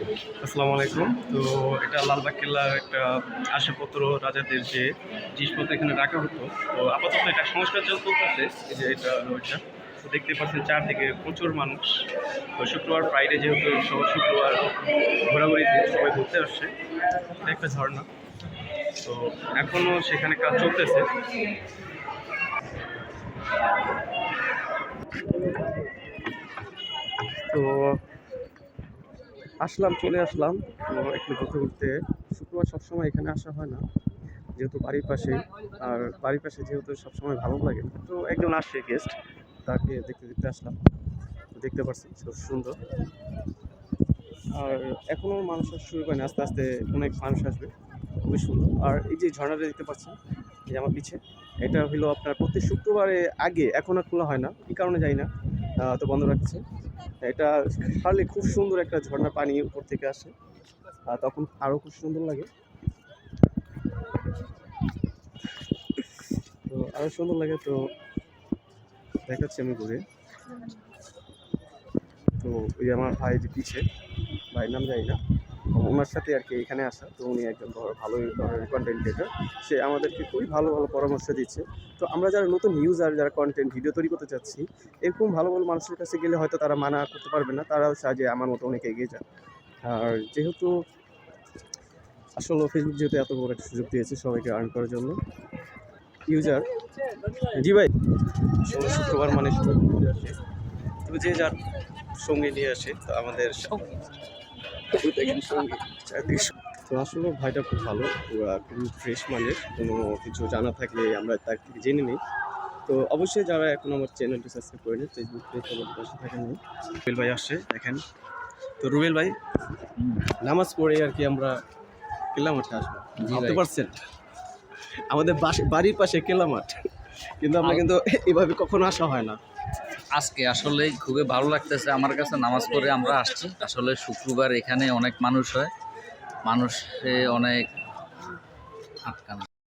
আসসালামু আলাইকুম। তো এটা লালবাগ কেল্লার একটা আসবাবপত্র রাজাদের যে জিনিসপত্র এখানে রাখা হতো। তো আপাতত এটা সংস্কার চলতেছে। এই যে এটা হলো এটা। তো দেখতে পাচ্ছেন চারদিকে প্রচুর মানুষ। তো শুক্রবার ফ্রাইডে যেহেতু সবাই শুক্রবার ঘোরাঘুরিতে সবাই ঘুরতে আসছে। এটা একটা ঝর্ণা। তো এখনও সেখানে কাজ চলতেছে। তো চলে আসলাম। তো একটু ঘুরতে ঘুরতে শুক্রবার সবসময় এখানে আসা হয় না, যেহেতু বাড়ির পাশে। আর বাড়ির পাশে যেহেতু সবসময় ভালো লাগে, তো একজন আসছে গেস্ট, তাকে দেখতে দেখতে আসলাম। দেখতে পাচ্ছি খুব সুন্দর। আর এখনও মানুষ আসা শুরু করেনি, আস্তে আস্তে অনেক মানুষ আসবে, খুবই সুন্দর। আর এই যে ঝর্ণাটা দেখতে পাচ্ছেন এই যে আমার পিছে, এটা হলো আপনার প্রতি শুক্রবারে আগে, এখন আর খোলা হয় না, কী কারণে যাই না, তো বন্ধ রাখছে। এটা ছাড়লে খুব সুন্দর একটা ঝর্ণা, পানি উপর থেকে আসে, আর তখন আরও খুব সুন্দর লাগে। তো আরও সুন্দর লাগে। তো দেখাচ্ছি আমি ঘুরে। তো ওই আমার ভাই যে পিছে, ভাইয়ের নাম জানি না, ওনার সাথে আর কি এখানে আসা। তো উনি একজন ভালোই ধরনের কন্টেন্ট ক্রিয়েটর, সে আমাদেরকে খুবই ভালো ভালো পরামর্শ দিচ্ছে। তো আমরা যারা নতুন ইউজার, যারা কন্টেন্ট ভিডিও তৈরি করতে চাচ্ছি, এরকম ভালো ভালো মানুষের কাছে গেলে হয়তো তারা মানা করতে পারবে না, তারাও সাহায্যে আমার মতো অনেকে এগিয়ে যায়। আর যেহেতু আসলে ফেসবুক যেহেতু এত বড় একটা সুযোগ দিয়েছে সবাইকে আর্ন করার জন্য, ইউজার, জি ভাই, শুক্রবার মানে সবাই ঘুরতে আসে। তো যে যার সঙ্গে নিয়ে আসে, তো আমাদের তো আসলে ভাইটা খুব ভালো, খুবই ফ্রেশ মানের, কোনো কিছু জানা থাকলে আমরা তার থেকে জেনে নিই। তো অবশ্যই যারা এখন আমার চ্যানেলটি সাবস্ক্রাইব করে নিন, ফেসবুক পেজ আমাদের পাশে থাকেন। রুবেল ভাই আসছে দেখেন। তো রুবেল ভাই, নামাজ পড়ে আর কি আমরা কেল্লা মাঠে আসবো, ভাবতে পারছেন? আমাদের বাড়ির পাশে কেল্লা মাঠ, কিন্তু আমরা কিন্তু এভাবে কখনো আসা হয় না। আজকে আসলে খুবই ভালো লাগতেছে আমার কাছে, নামাজ পড়ে আমরা আসছি। আসলে শুক্রবার এখানে অনেক মানুষ হয়, মানুষে অনেক আটকানো।